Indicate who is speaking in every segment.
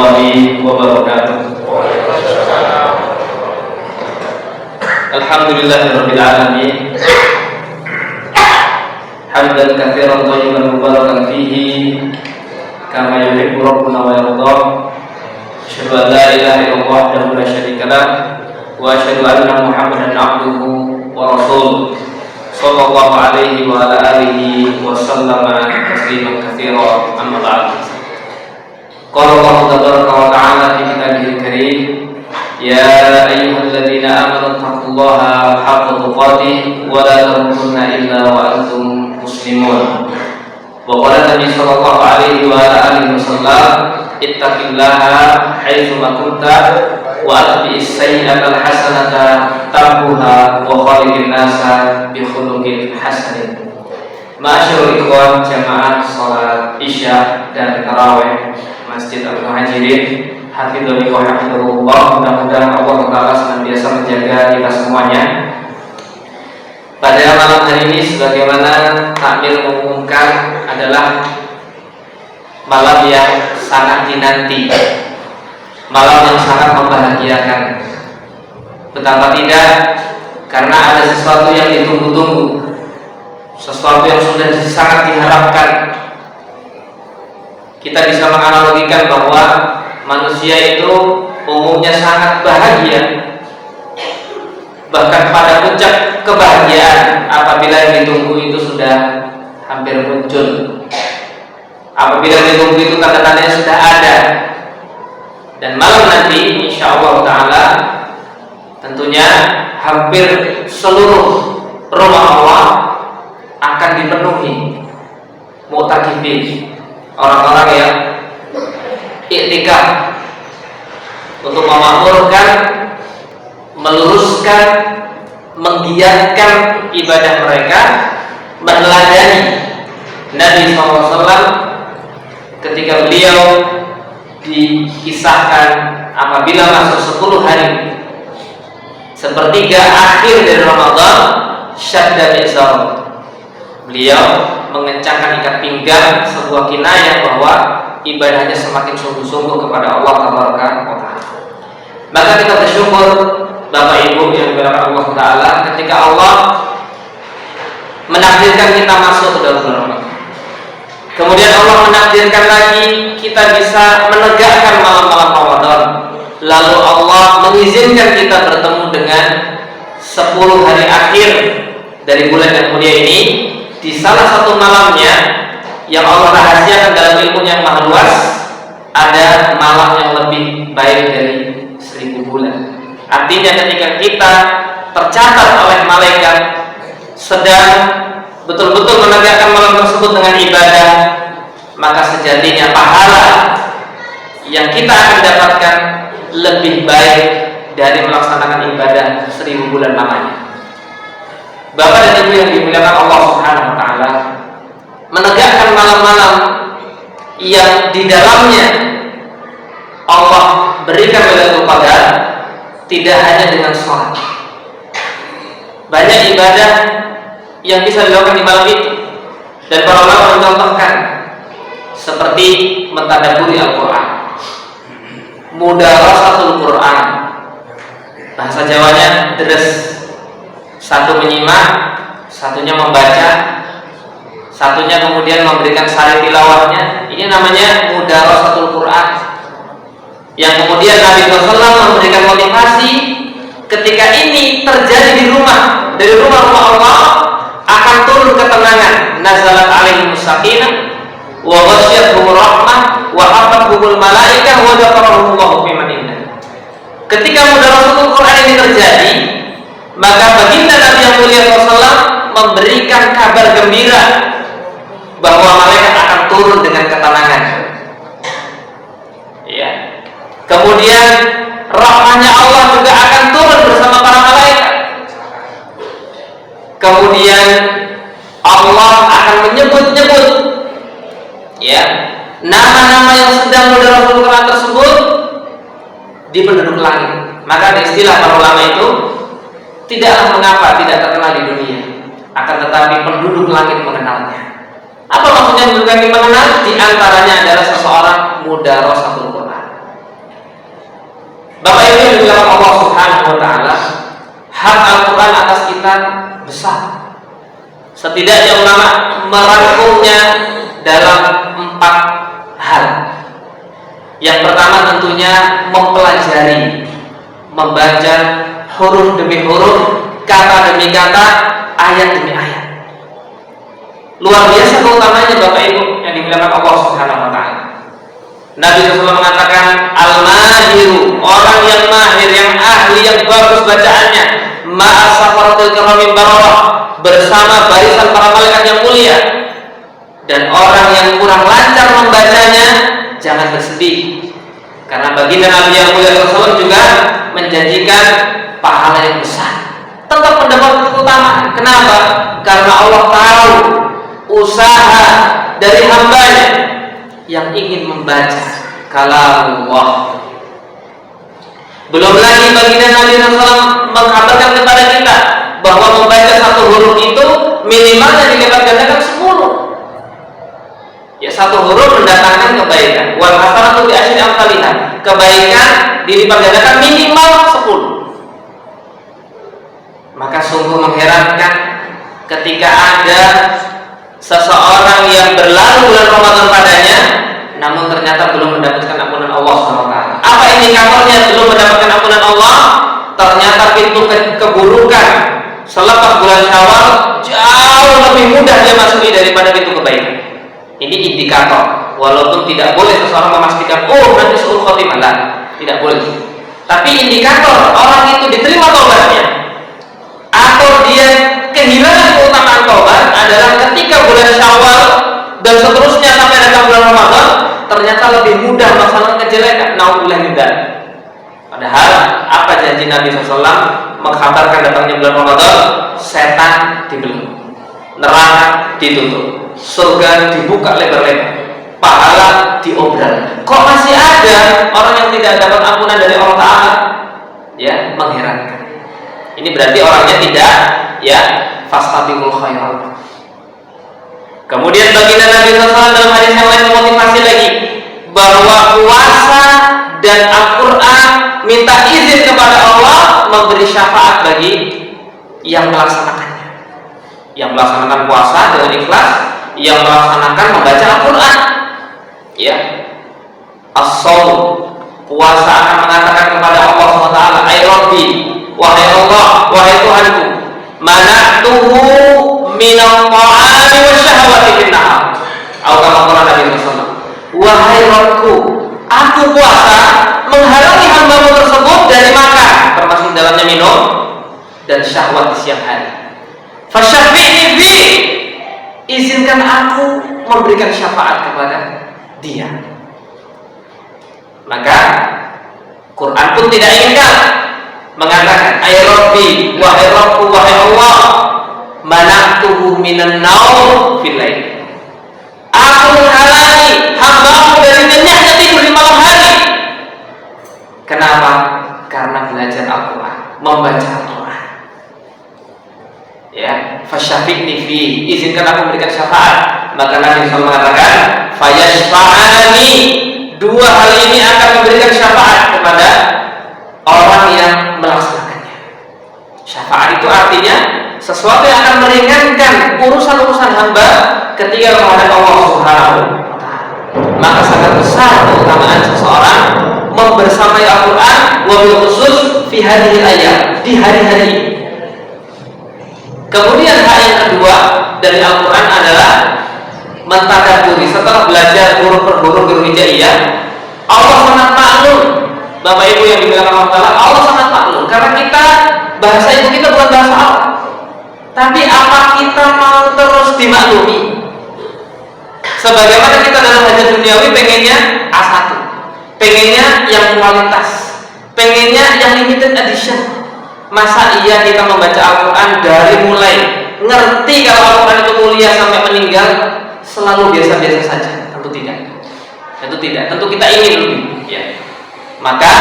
Speaker 1: warahmatullahi wabarakatuh. Alhamdulillahirabbil alamin. Hamdan katsiran thayyiban mubarakan fihi kama yuhibbu rabbuna wa yarda. Asyhadu an la ilaha illallah wahdahu la syarika lah wa asyhadu anna Muhammadan abduhu wa rasuluh. Sallallahu alaihi wa ala alihi wa sallama tasliman katsiran. Amma ba'd. Qala Allah tabaraka wa ta'ala fi kitabihil karim, ya ayyuhalladzina amanu taqullaha haqqa tuqatih wa la tamutunna illa wa antum muslimun. Wa qala Nabi sallallahu alaihi wa ala alihi wasallam, ittaqillaha haitsu ma kunta wa atbi'is sayyi'atal hasanata tamhuha wa khaliqin nasa bi khuluqin hasanin. Ma'asyiral ikhwan jamaah salat Isya dan tarawih Masjid Al-Muhajirin, hafizhani wa hafizahullah. Mudah-mudahan Allah Ta'ala senantiasa menjaga kita semuanya. Pada malam hari ini, sebagaimana takmir mengumumkan, adalah malam yang sangat dinanti, malam yang sangat membahagiakan. Betapa tidak, karena ada sesuatu yang ditunggu-tunggu, sesuatu yang sudah sangat diharapkan. Kita bisa menganalogikan bahwa manusia itu umumnya sangat bahagia, bahkan pada puncak kebahagiaan apabila yang ditunggu itu sudah hampir muncul, apabila yang ditunggu itu tanda-tandanya sudah ada. Dan malam nanti insyaallah ta'ala tentunya hampir seluruh rumah Allah akan dipenuhi mu'takifin, orang-orang yang iktikaf untuk memakmurkan, meluruskan, menggiatkan ibadah mereka, meneladani Nabi SAW ketika beliau dikisahkan apabila masuk 10 hari sepertiga akhir dari Ramadan, syadda mizar, beliau mengencangkan ikat pinggang, sebuah kinayah bahwa ibadahnya semakin sungguh-sungguh kepada Allah Tabaraka wa Ta'ala. Maka kita bersyukur Bapak Ibu yang dimuliakan Allah Ta'ala, ketika Allah menakdirkan kita masuk ke dalam bulan Ramadan. Kemudian Allah menakdirkan lagi kita bisa menegakkan malam-malam Ramadan. Lalu Allah mengizinkan kita bertemu dengan 10 hari akhir dari bulan yang mulia ini. Di salah satu malamnya yang Allah rahasiakan dalam ilmu yang maha luas, ada malam yang lebih baik dari 1000 bulan. Artinya ketika kita tercatat oleh malaikat sedang betul-betul menegakkan malam tersebut dengan ibadah, maka sejatinya pahala yang kita akan dapatkan lebih baik dari melaksanakan ibadah 1000 bulan lamanya. Bapak dan Ibu yang dimuliakan Allah Subhanahu wa Ta'ala, menegakkan malam-malam yang di dalamnya Allah berikan Lailatul Qadar tidak hanya dengan sholat. Banyak ibadah yang bisa dilakukan di malam itu, dan para ulama mencontohkan seperti mentadabburi Al-Quran, mudarasatul Quran, bahasa Jawanya deres. Satu menyimak, satunya membaca, satunya kemudian memberikan sari tilawahnya. Ini namanya mudarasatul Quran, yang kemudian Nabi SAW memberikan motivasi ketika ini terjadi di rumah, dari rumah-rumah Allah akan turun ketenangan. Nazalat alaihim sakinah wa ghasyiyatuhum rahmah wa hafathumul malaikah wa dzakarahumullahu fi man indah. Ketika mudarasatul Quran ini terjadi, maka baginda Nabi yang mulia SAW memberikan kabar gembira bahwa malaikat akan turun dengan ketenangan. Ya. Kemudian rahmatnya Allah juga akan turun bersama para malaikat. Kemudian Allah akan menyebut-nyebut, ya, nama-nama yang sedang mudarasatul Quran tersebut di penduduk langit. Maka ada istilah para ulama itu, tidaklah mengapa tidak terkenal di dunia, akan tetapi penduduk langit mengenalnya. Apa maksudnya penduduk langit mengenal? Di antaranya adalah seseorang mudarasatul Quran. Bapak Ibu yang dibilang Allah Subhanahu wa taala, hak Al-Qur'an atas kita besar. Setidaknya ulama merangkumnya dalam 4 hal. Yang pertama tentunya mempelajari, membaca huruf demi huruf, kata demi kata, ayat demi ayat. Luar biasa keutamanya Bapak Ibu yang dibilang Allah Subhanahu wa taala. Nabi SAW mengatakan, al-mahiru, orang yang mahir, yang ahli, yang bagus bacaannya, ma'asafaratul kiramin bararah, bersama barisan para malaikat yang mulia. Dan orang yang kurang lancar membacanya, jangan bersedih, karena baginda Nabi yang mulia SAW juga menjanjikan pahala yang besar. Tetap mendapat keutamaan. Kenapa? Karena Allah tahu usaha dari hambanya yang ingin membaca kalamullah. Belum lagi baginda Nabi SAW mengkabarkan kepada kita bahwa membaca satu huruf itu minimalnya dilipat gandakan 10. Ya, satu huruf mendatangkan kebaikan. Wal hasanatu bi asyri amsalihha. Kebaikan dilipat gandakan minimal 10. Maka sungguh mengherankan ketika ada seseorang yang berlalu bulan Ramadan padanya, namun ternyata belum mendapatkan ampunan Allah SWT. Apa indikatornya belum mendapatkan ampunan Allah? Ternyata pintu keburukan selepas bulan Syawal jauh lebih mudah dia masuki daripada pintu kebaikan. Ini indikator. Walaupun tidak boleh seseorang memastikan, oh nanti suul khotimah, lah, tidak boleh. Tapi indikator orang itu diterima taubatnya atau dia kehilangan keutamaan taubat adalah ketika bulan Syawal dan seterusnya sampai datang bulan Ramadan, ternyata lebih mudah melaksanakan kejelekan. Naudzubillah min dzalik. Padahal apa janji Nabi SAW mengkhabarkan datangnya bulan Ramadan? Setan dibelenggu, neraka ditutup, surga dibuka lebar-lebar, pahala diobral. Kok masih ada orang yang tidak dapat ampunan dari Allah Ta'ala? Ya, mengherankan. Ini berarti orangnya tidak, ya, fastabiqul khairat. Kemudian baginda Nabi SAW dalam hadis yang lain memotivasi lagi bahwa puasa dan Al-Quran minta izin kepada Allah memberi syafaat bagi yang melaksanakannya, yang melaksanakan puasa dengan ikhlas, yang melaksanakan membaca Al-Quran. Ya, as-shaum, puasa akan mengatakan kepada Allah SWT, ay Rabbi, wahai Allah, wahai Tuhanku, mana'tuhu minal ta'ami wa syahwati bin nahar. Atau kama qala Nabi SAW, wahai Rabbku, aku puasa menghalangi hamba-Mu tersebut dari makan, termasuk dalamnya minum dan syahwat di siang hari. Fasyafi'ni fi, izinkan aku memberikan syafaat kepada dia. Maka Quran pun tidak ingkar, mengatakan ay Rabbi, wahai Rabbku, wahai Allah, mana'tuhu minan naum fil lail, aku menghalangi hamba-Mu dari nyenyaknya tidur di malam hari. Kenapa? Karena belajar Al-Quran, membaca Al-Quran. Ya, fasyafi'ni fi, izinkan aku memberikan syafaat. Maka Nabi SAW mengatakan, fayashfa'ani, dua hal ini akan memberikan syafaat kepada orang yang melaksanakannya. Syafaat itu artinya sesuatu yang akan meringankan urusan-urusan hamba ketika menghadap Allah Subhanahu wa Ta'ala. Maka sangat besar keutamaan seseorang membersamai Al-Quran, wabil khusus fi hadhil ayat, di hari-hari ini. Kemudian hal yang kedua dari Al-Quran adalah mentadaburi. Setelah belajar huruf per huruf hijaiyah, Allah sangat maklum, Bapak Ibu yang dibilang Allah Ta'ala, Allah sangat maklum karena kita, bahasa ibu kita bukan bahasa Arab. Tapi apa kita mau terus dimaklumi? Sebagaimana kita dalam hajat duniawi pengennya A1, pengennya yang kualitas, pengennya yang limited edition. Masa iya kita membaca Al-Quran dari mulai ngerti kalau Al-Quran itu mulia sampai meninggal selalu biasa-biasa saja? Tentu tidak. Tentu tidak. Tentu kita ingin lebih. Ya. Maka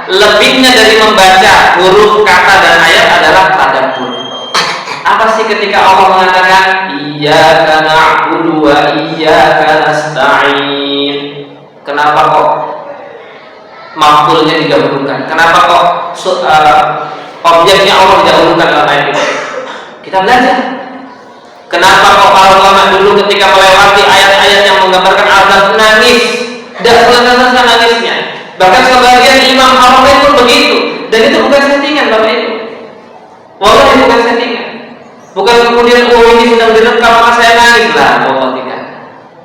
Speaker 1: lebihnya dari membaca huruf, kata dan ayat adalah tadabbur. Apa sih ketika Allah mengatakan iyyaka na'budu wa iyyaka nasta'in? Kenapa kok maf'ulnya didahulukan? Kenapa kok objeknya Allah didahulukan dalam ayat itu? Kita belajar. Kenapa kok para ulama dulu ketika melewati ayat-ayat yang menggambarkan azab nangis, tidak selesai nangisnya. Bahkan sebagian imam Haramain pun begitu. Dan itu bukan settingan Bapak Ibu. Wallahi bukan settingan. Bukan kemudian ini sedang direkam maka saya nangis lah. Allah tidak.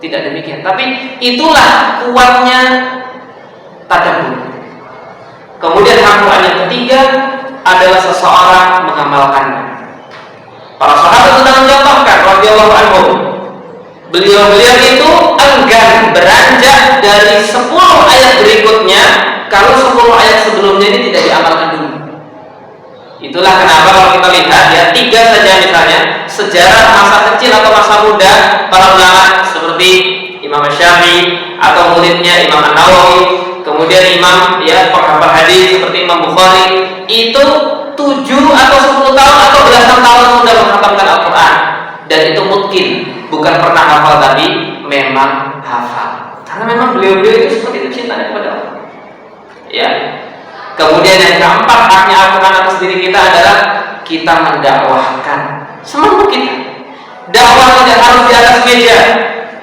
Speaker 1: Tidak demikian. Tapi itulah kuatnya tadabbur. Kemudian Al-Quran yang ketiga adalah seseorang mengamalkannya. Para sahabat sudah mencontohkan radhiyallahu anhum. Beliau-beliau itu enggan beranjak dari 10 ayat berikutnya kalau 10 ayat sebelumnya ini tidak diamalkan dulu. Itulah kenapa kalau kita lihat ya 3 saja misalnya sejarah masa kecil atau masa muda para ulama seperti Imam Syafi'i atau muridnya Imam An-Nawawi, kemudian imam ya penghafal hadis seperti Imam Bukhari itu 7 atau 10 tahun atau belasan tahun sudah menghafalkan Al-Quran, dan itu mungkin bukan pernah hafal tapi memang hafal karena memang beliau-beliau itu seperti itu cintanya kepada Allah. Ya. Kemudian yang keempat haknya Al-Quran atas diri kita adalah kita mendakwahkan semampu kita. Dakwah tidak harus di atas meja,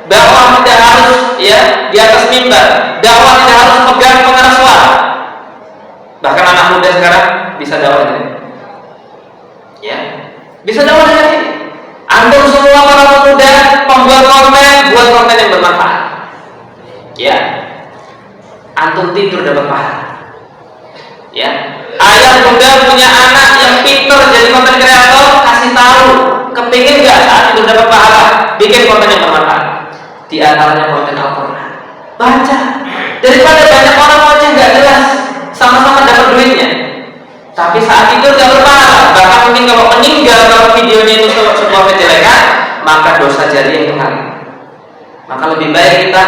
Speaker 1: dakwah tidak harus ya di atas mimbar, dakwah tidak harus pegang pengeras suara. Bahkan anak muda sekarang bisa dakwah dari ini. Ya, bisa dakwah dari ini. Antum semua para pemuda pembuat konten, buat konten yang bermanfaat. Ya, antum tidur dapat pahala. Ya, ayah muda punya anak yang pintar jadi konten kreator, kasih tahu, kepingin nggak saat tidur dapat pahala, bikin konten yang bermanfaat. Di antaranya konten Al-Quran. Baca, daripada banyak orang aja nggak jelas, sama-sama dapat duitnya, tapi saat tidur nggak berpahala. Bahkan mungkin kalau meninggal kalau videonya itu sebuah kejelekan, maka dosa jariah itu ngalir. Maka lebih baik kita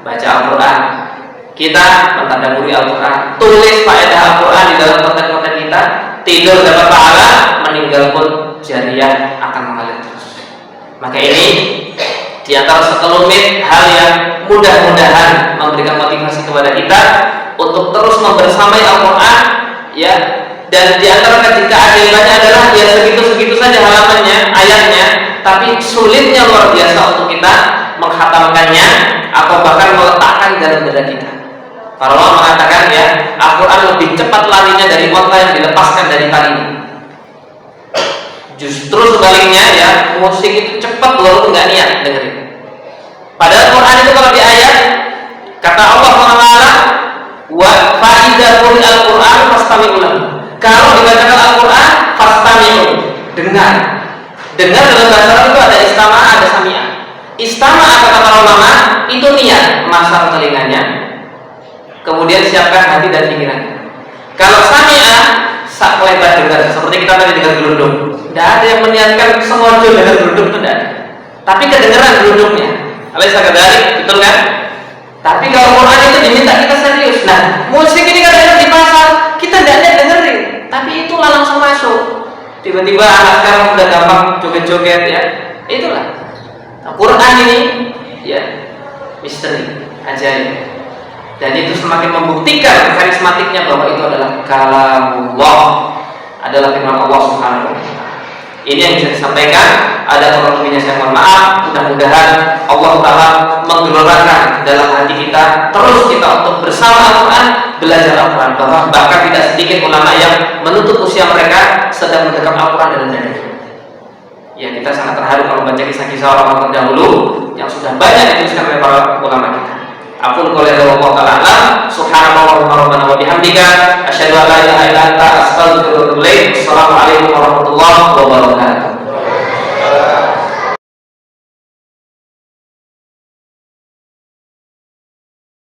Speaker 1: baca Al-Quran, kita mentadabburi Al-Quran, tulis faedah Al-Quran di dalam konten-konten kita. Tidur dapat pahala, meninggal pun jariah akan mengalir terus. Maka ini di antara sekelumit hal yang mudah-mudahan memberikan motivasi kepada kita untuk terus membersamai Al-Quran, ya. Dan di antara keajaibannya adalah ya segitu-segitu saja halamannya, ayatnya, tapi sulitnya luar biasa untuk kita menghatamkannya atau bahkan meletakkan dalam dada kita. Para ulama mengatakan ya, Al-Quran lebih cepat larinya dari onta yang dilepaskan dari talinya. Justru sebaliknya ya, musik itu cepat walaupun nggak niat dengerin. Padahal Quran itu kalau di ayat kata Allah SWT, wa fa'idha qul al-Quran fastami'u lahu. Kalau dibacakan Al-Quran fastami'u, dengar. Dengar dalam bahasa Arab itu ada istama, ada sami'ah. Istama kata para ulama itu niat, masang telinganya, kemudian siapkan hati dan pikirannya. Kalau sami'ah sak lebar dengar, seperti kita tadi dengar gelundung. Tidak ada yang meniatkan sengaja dengar gelundung, itu tidak ada. Tapi kedengeran gelundungnya. Alaysa kadzalik, betul kan? Tapi kalau Quran itu diminta kita serius. Nah, musik ini kadang-kadang di pasar kita tidak niat dengerin, tapi itulah langsung masuk. Tiba-tiba anak sekarang sudah gampang joget-joget ya. Itulah. Nah, Quran ini ya misteri, ajaib. Dan itu semakin membuktikan karismatiknya bahwa itu adalah kalamullah, adalah firman Allah Subhanahu wa taala. Ini yang bisa disampaikan. Ada kurang lebihnya saya mohon maaf. Mudah-mudahan Allah Ta'ala menggelorakan dalam hati kita, terus kita untuk bersama Al-Quran, belajar Al-Quran. Bahkan tidak sedikit ulama yang menutup usia mereka sedang mendekam Al-Quran dalam dada. Ya, kita sangat terharu kalau baca kisah-kisah orang terdahulu yang sudah banyak dituliskan oleh para ulama kita. Aqul qouli hadza wallahu ta'ala subhanallahi wa bihamdika asyhadu an la ilaha illa anta astaghfiruka wa atubu ilaik. Assalamualaikum